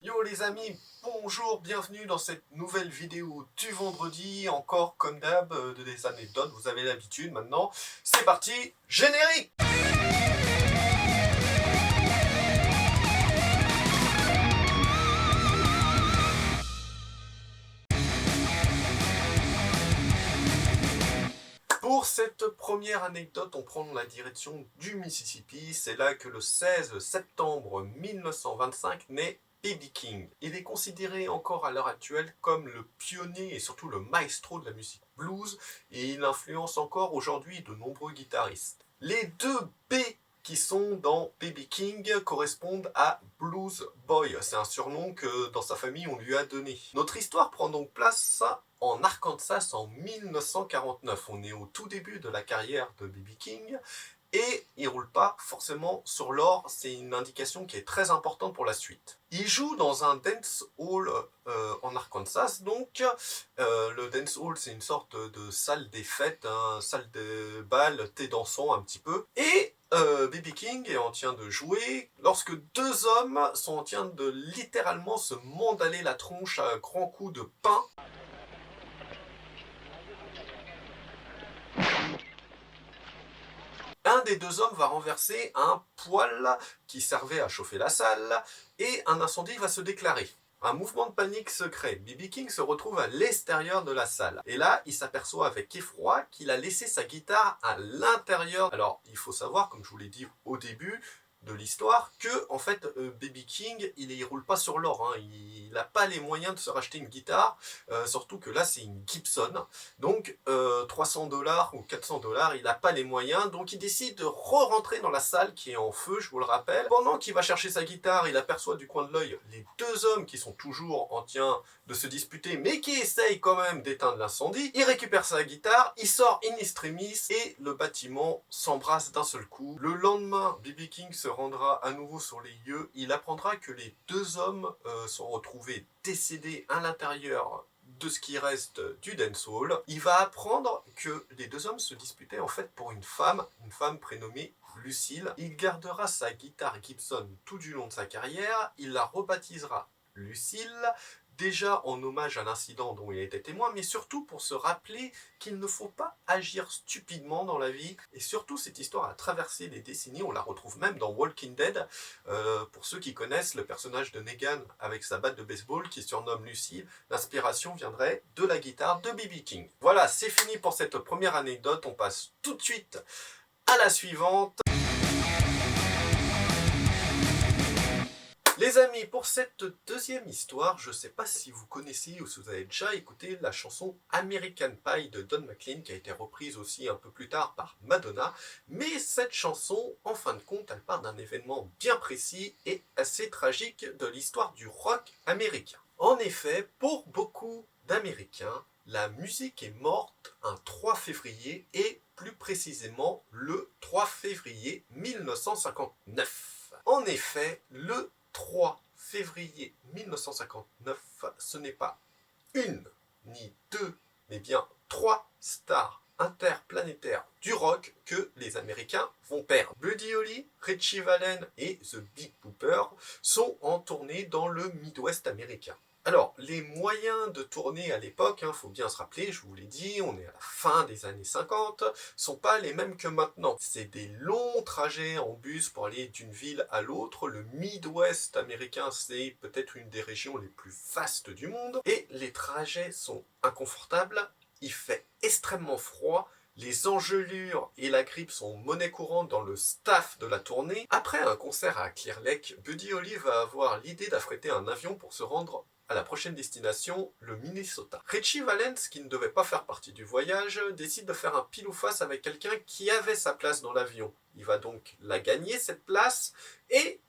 Yo les amis, bonjour, bienvenue dans cette nouvelle vidéo du vendredi, encore comme d'hab, des anecdotes, vous avez l'habitude maintenant. C'est parti, générique! Pour cette première anecdote, on prend la direction du Mississippi. C'est là que le 16 septembre 1925 naît B.B. King. Il est considéré encore à l'heure actuelle comme le pionnier et surtout le maestro de la musique blues et il influence encore aujourd'hui de nombreux guitaristes. Les deux B qui sont dans B.B. King correspondent à Blues Boy. C'est un surnom que dans sa famille on lui a donné. Notre histoire prend donc place en Arkansas en 1949. On est au tout début de la carrière de B.B. King et il roule pas forcément sur l'or, c'est une indication qui est très importante pour la suite. Il joue dans un dance hall en Arkansas, donc le dance hall c'est une sorte de salle des fêtes, salle de bal, thé dansant un petit peu, et B.B. King est en train de jouer lorsque deux hommes sont en train de littéralement se mandaler la tronche à grands coups de pain. Un des deux hommes va renverser un poêle qui servait à chauffer la salle et un incendie va se déclarer. Un mouvement de panique se crée. B.B. King se retrouve à l'extérieur de la salle. Et là, il s'aperçoit avec effroi qu'il a laissé sa guitare à l'intérieur. Alors, il faut savoir, comme je vous l'ai dit au début de l'histoire, que en fait B.B. King il roule pas sur l'or, il n'a pas les moyens de se racheter une guitare, surtout que là c'est une Gibson, donc 300$ ou 400$, il n'a pas les moyens, donc il décide de re-rentrer dans la salle qui est en feu, je vous le rappelle. Pendant qu'il va chercher sa guitare, il aperçoit du coin de l'œil les deux hommes qui sont toujours en train de se disputer, mais qui essayent quand même d'éteindre l'incendie. Il récupère sa guitare, il sort in extremis et le bâtiment s'embrasse d'un seul coup. Le lendemain, B.B. King se rendra à nouveau sur les lieux. Il apprendra que les deux hommes sont retrouvés décédés à l'intérieur de ce qui reste du dance hall. Il va apprendre que les deux hommes se disputaient en fait pour une femme prénommée Lucille. Il gardera sa guitare Gibson tout du long de sa carrière. Il la rebaptisera Lucille, déjà en hommage à l'incident dont il était témoin, mais surtout pour se rappeler qu'il ne faut pas agir stupidement dans la vie. Et surtout, cette histoire a traversé les décennies, on la retrouve même dans Walking Dead. Pour ceux qui connaissent le personnage de Negan avec sa batte de baseball qui surnomme Lucy, l'inspiration viendrait de la guitare de B.B. King. Voilà, c'est fini pour cette première anecdote, on passe tout de suite à la suivante. Les amis, pour cette deuxième histoire, je ne sais pas si vous connaissez ou si vous avez déjà écouté la chanson American Pie de Don McLean, qui a été reprise aussi un peu plus tard par Madonna, mais cette chanson, en fin de compte, elle part d'un événement bien précis et assez tragique de l'histoire du rock américain. En effet, pour beaucoup d'Américains, la musique est morte un 3 février et plus précisément le 3 février 1959. En effet, le 3 février 1959, ce n'est pas une ni deux, mais bien 3 stars interplanétaires du rock que les Américains vont perdre. Buddy Holly, Ritchie Valens et The Big Bopper sont en tournée dans le Midwest américain. Alors, les moyens de tourner à l'époque, faut bien se rappeler, je vous l'ai dit, on est à la fin des années 50, sont pas les mêmes que maintenant. C'est des longs trajets en bus pour aller d'une ville à l'autre. Le Midwest américain, c'est peut-être une des régions les plus vastes du monde. Et les trajets sont inconfortables, il fait extrêmement froid, les engelures et la grippe sont monnaie courante dans le staff de la tournée. Après un concert à Clear Lake, Buddy Holly va avoir l'idée d'affréter un avion pour se rendre à la prochaine destination, le Minnesota. Ritchie Valens, qui ne devait pas faire partie du voyage, décide de faire un pile ou face avec quelqu'un qui avait sa place dans l'avion. Il va donc la gagner, cette place, et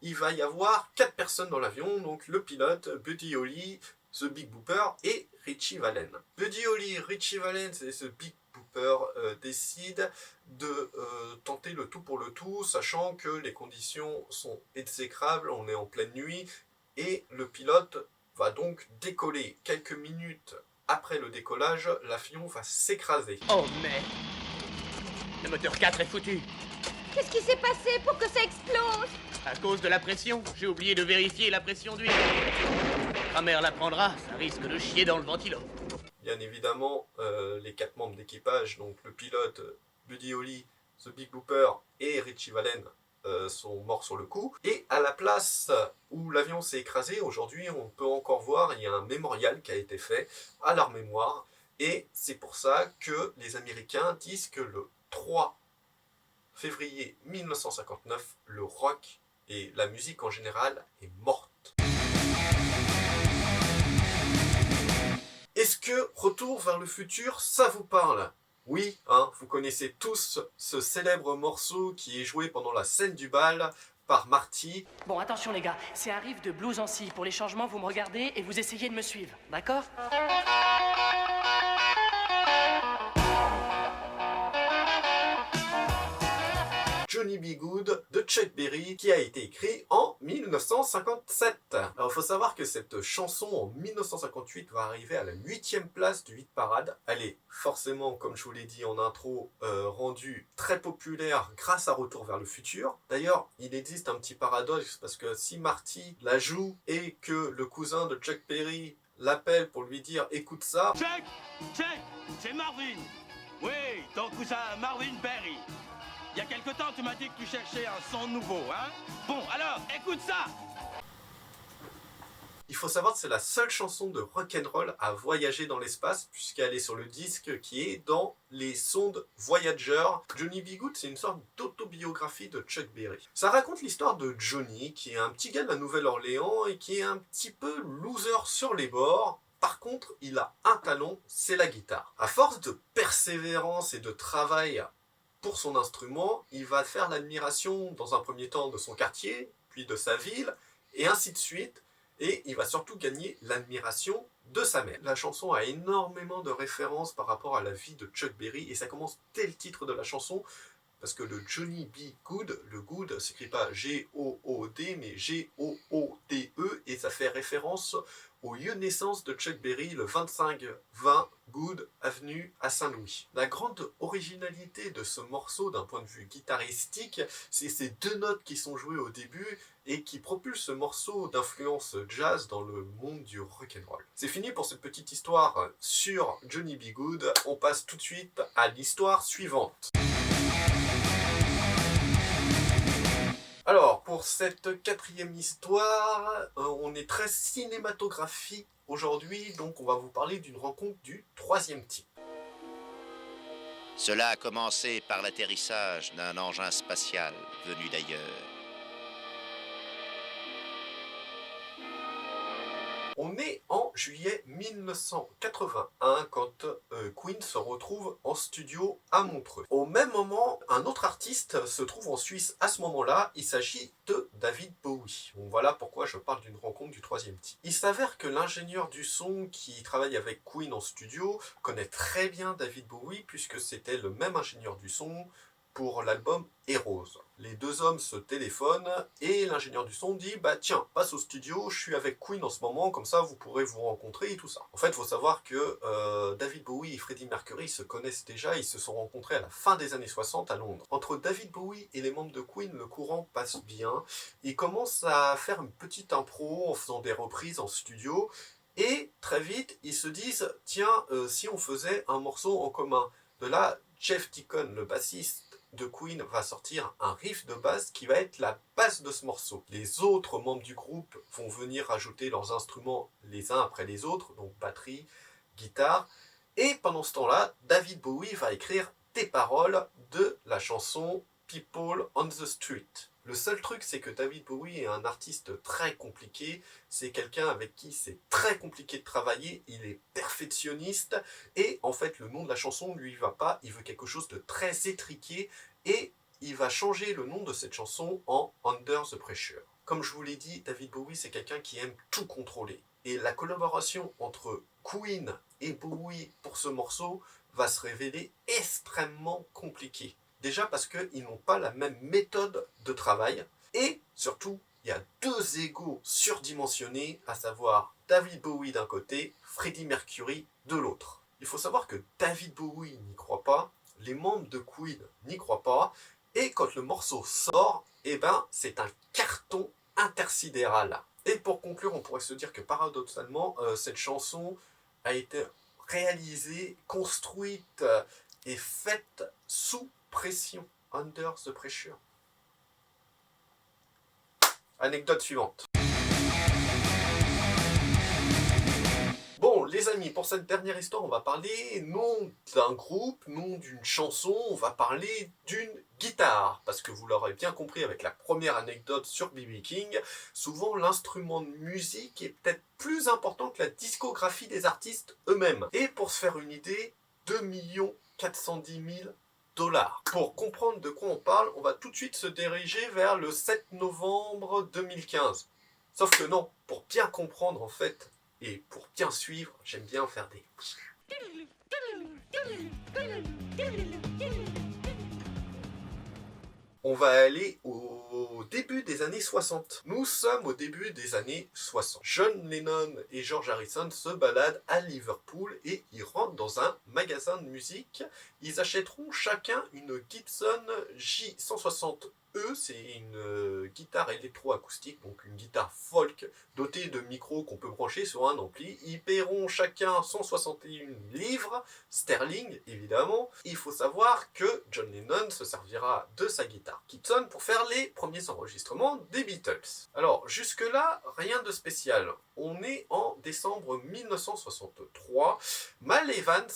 il va y avoir 4 personnes dans l'avion, donc le pilote, Buddy Holly, The Big Bopper et Ritchie Valens. Buddy Holly, Ritchie Valens et The Big Bopper décident de tenter le tout pour le tout, sachant que les conditions sont exécrables, on est en pleine nuit, et le pilote va donc décoller. Quelques minutes après le décollage, l'avion va s'écraser. Oh mais... Le moteur 4 est foutu. Qu'est-ce qui s'est passé pour que ça explose? À cause de la pression, j'ai oublié de vérifier la pression d'huile. Ma mère l'apprendra, ça risque de chier dans le ventilo. Bien évidemment, les 4 membres d'équipage, donc le pilote, Buddy Holly, The Big Booper et Richie Valens, sont morts sur le coup. Et à la place où l'avion s'est écrasé, aujourd'hui on peut encore voir, il y a un mémorial qui a été fait à leur mémoire. Et c'est pour ça que les Américains disent que le 3 février 1959, le rock et la musique en général est morte. Est-ce que Retour vers le futur, ça vous parle? Oui, hein, vous connaissez tous ce célèbre morceau qui est joué pendant la scène du bal par Marty. Bon, attention les gars, c'est un riff de blues en si. Pour les changements, vous me regardez et vous essayez de me suivre, d'accord? Johnny B. Good de Chuck Berry qui a été écrit en 1957. Alors il faut savoir que cette chanson en 1958 va arriver à la 8e place du hit parade. Elle est forcément, comme je vous l'ai dit en intro, rendue très populaire grâce à Retour vers le futur. D'ailleurs, il existe un petit paradoxe parce que si Marty la joue et que le cousin de Chuck Berry l'appelle pour lui dire « écoute ça ». Chuck, c'est Marvin. Oui, ton cousin Marvin Berry. Il y a quelque temps, tu m'as dit que tu cherchais un son nouveau, hein? Bon, alors, écoute ça! Il faut savoir que c'est la seule chanson de rock'n'roll à voyager dans l'espace, puisqu'elle est sur le disque qui est dans les sondes Voyager. Johnny B. Good, c'est une sorte d'autobiographie de Chuck Berry. Ça raconte l'histoire de Johnny, qui est un petit gars de la Nouvelle-Orléans et qui est un petit peu loser sur les bords. Par contre, il a un talent, c'est la guitare. À force de persévérance et de travail pour son instrument, il va faire l'admiration dans un premier temps de son quartier, puis de sa ville, et ainsi de suite, et il va surtout gagner l'admiration de sa mère. La chanson a énormément de références par rapport à la vie de Chuck Berry, et ça commence dès le titre de la chanson, parce que le Johnny B. Good, le Good s'écrit pas G-O-O-D, mais G-O-O-D-E, et ça fait référence au lieu de naissance de Chuck Berry, le 25-20 Good Avenue à Saint-Louis. La grande originalité de ce morceau d'un point de vue guitaristique, c'est ces 2 notes qui sont jouées au début et qui propulsent ce morceau d'influence jazz dans le monde du rock'n'roll. C'est fini pour cette petite histoire sur Johnny B. Good. On passe tout de suite à l'histoire suivante. Alors, pour cette 4e histoire, on est très cinématographique aujourd'hui, donc on va vous parler d'une rencontre du 3e type. Cela a commencé par l'atterrissage d'un engin spatial venu d'ailleurs. On est en juillet 1981 quand Queen se retrouve en studio à Montreux. Au même moment, un autre artiste se trouve en Suisse à ce moment-là. Il s'agit de David Bowie. Donc voilà pourquoi je parle d'une rencontre du 3e type. Il s'avère que l'ingénieur du son qui travaille avec Queen en studio connaît très bien David Bowie puisque c'était le même ingénieur du son pour l'album Heroes. Les 2 hommes se téléphonent et l'ingénieur du son dit « Bah tiens, passe au studio, je suis avec Queen en ce moment, comme ça vous pourrez vous rencontrer et tout ça. » En fait, il faut savoir que David Bowie et Freddie Mercury se connaissent déjà, ils se sont rencontrés à la fin des années 60 à Londres. Entre David Bowie et les membres de Queen, le courant passe bien. Ils commencent à faire une petite impro en faisant des reprises en studio et très vite, ils se disent « Tiens, si on faisait un morceau en commun ?» De là, Jeff Deacon, le bassiste de Queen, va sortir un riff de basse qui va être la base de ce morceau. Les autres membres du groupe vont venir rajouter leurs instruments les uns après les autres, donc batterie, guitare, et pendant ce temps-là, David Bowie va écrire des paroles de la chanson People on the Street. Le seul truc, c'est que David Bowie est un artiste très compliqué, c'est quelqu'un avec qui c'est très compliqué de travailler, il est perfectionniste, et en fait le nom de la chanson lui va pas, il veut quelque chose de très étriqué, et il va changer le nom de cette chanson en Under the Pressure. Comme je vous l'ai dit, David Bowie c'est quelqu'un qui aime tout contrôler, et la collaboration entre Queen et Bowie pour ce morceau va se révéler extrêmement compliquée. Déjà parce qu'ils n'ont pas la même méthode de travail. Et surtout, il y a 2 égos surdimensionnés, à savoir David Bowie d'un côté, Freddie Mercury de l'autre. Il faut savoir que David Bowie n'y croit pas, les membres de Queen n'y croient pas, Et quand le morceau sort, eh ben, c'est un carton intersidéral. Et pour conclure, on pourrait se dire que paradoxalement, cette chanson a été réalisée, construite et faite sous pression, under the pressure. Anecdote suivante. Bon, les amis, pour cette dernière histoire, on va parler non d'un groupe, non d'une chanson, on va parler d'une guitare. Parce que vous l'aurez bien compris avec la première anecdote sur B.B. King, souvent l'instrument de musique est peut-être plus important que la discographie des artistes eux-mêmes. Et pour se faire une idée, 2 410 000 $. Pour comprendre de quoi on parle, on va tout de suite se diriger vers le 7 novembre 2015. Sauf que non, pour bien comprendre en fait, et pour bien suivre, j'aime bien faire des... On va aller au début des années 60. Nous sommes au début des années 60. John Lennon et George Harrison se baladent à Liverpool et ils rentrent dans un magasin de musique. Ils achèteront chacun une Gibson J160E, c'est une guitare électroacoustique, donc une guitare folk dotée de micros qu'on peut brancher sur un ampli. Ils paieront chacun 161 livres sterling, évidemment. Il faut savoir que John Lennon se servira de sa guitare Gibson pour faire les premiers enregistrements des Beatles. Alors, jusque-là, rien de spécial. On est en décembre 1963. Mal Evans,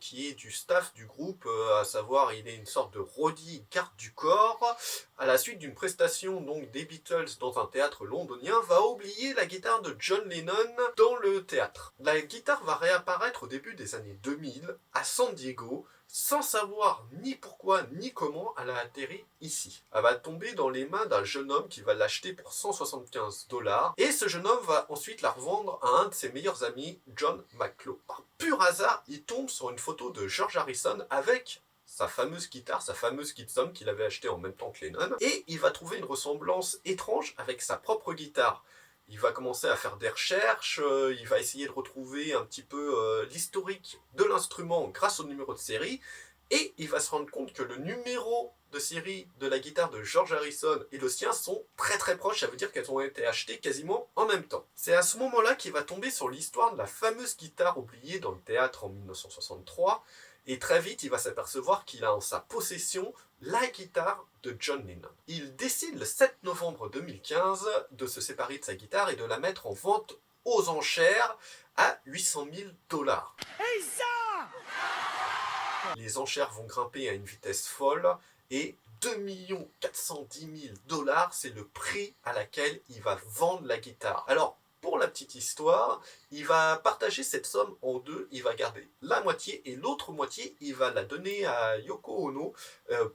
qui est du staff du groupe, à savoir il est une sorte de roadie garde du corps, à la suite d'une prestation donc des Beatles dans un théâtre londonien, va oublier la guitare de John Lennon dans le théâtre. La guitare va réapparaître au début des années 2000 à San Diego, sans savoir ni pourquoi ni comment elle a atterri ici. Elle va tomber dans les mains d'un jeune homme qui va l'acheter pour 175 $, et ce jeune homme va ensuite la revendre à un de ses meilleurs amis, John McClough. Par pur hasard, il tombe sur une photo de George Harrison avec sa fameuse guitare, sa fameuse Gibson qu'il avait achetée en même temps que Lennon, et il va trouver une ressemblance étrange avec sa propre guitare. Il va commencer à faire des recherches, il va essayer de retrouver un petit peu l'historique de l'instrument grâce au numéro de série, et il va se rendre compte que le numéro de série de la guitare de George Harrison et le sien sont très très proches, ça veut dire qu'elles ont été achetées quasiment en même temps. C'est à ce moment-là qu'il va tomber sur l'histoire de la fameuse guitare oubliée dans le théâtre en 1963, et très vite il va s'apercevoir qu'il a en sa possession la guitare de John Lennon. Il décide le 7 novembre 2015 de se séparer de sa guitare et de la mettre en vente aux enchères à 800 000 $. Hey, ça! Les enchères vont grimper à une vitesse folle et 2 410 000 $, c'est le prix à laquelle il va vendre la guitare. Alors, pour la petite histoire, il va partager cette somme en deux, il va garder la moitié et l'autre moitié, il va la donner à Yoko Ono,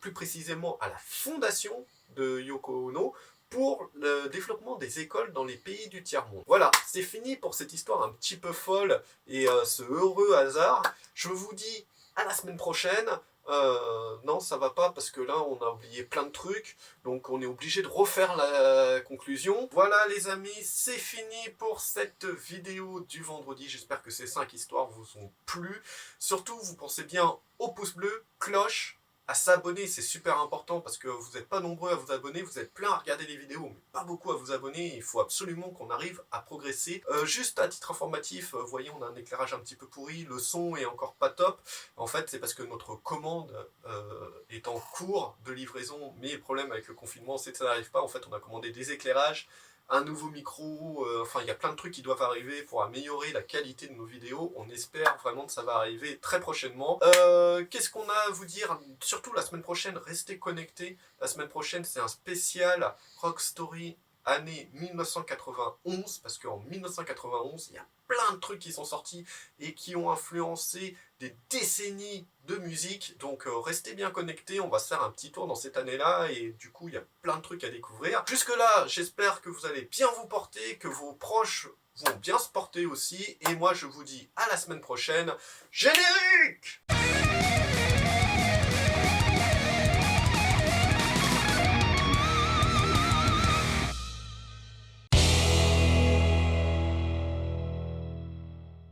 plus précisément à la fondation de Yoko Ono, pour le développement des écoles dans les pays du tiers-monde. Voilà, c'est fini pour cette histoire un petit peu folle et ce heureux hasard. Je vous dis à la semaine prochaine. Non, ça va pas parce que là on a oublié plein de trucs, donc on est obligé de refaire la conclusion. Voilà les amis, c'est fini pour cette vidéo du vendredi. J'espère que ces 5 histoires vous ont plu. Surtout, vous pensez bien au pouce bleu, cloche, à s'abonner, c'est super important parce que vous n'êtes pas nombreux à vous abonner, vous êtes plein à regarder les vidéos, mais pas beaucoup à vous abonner. Il faut absolument qu'on arrive à progresser. Juste à titre informatif, vous voyez, on a un éclairage un petit peu pourri, le son est encore pas top. En fait, c'est parce que notre commande est en cours de livraison, mais le problème avec le confinement, c'est que ça n'arrive pas. En fait, on a commandé des éclairages, un nouveau micro, enfin il y a plein de trucs qui doivent arriver pour améliorer la qualité de nos vidéos. On espère vraiment que ça va arriver très prochainement. Qu'est-ce qu'on a à vous dire? Surtout la semaine prochaine, restez connectés. La semaine prochaine, c'est un spécial Rock Story année 1991, parce qu'en 1991, il y a plein de trucs qui sont sortis et qui ont influencé des décennies de musique, donc restez bien connectés, on va se faire un petit tour dans cette année-là, et du coup, il y a plein de trucs à découvrir. Jusque-là, j'espère que vous allez bien vous porter, que vos proches vont bien se porter aussi, et moi, je vous dis à la semaine prochaine. Générique!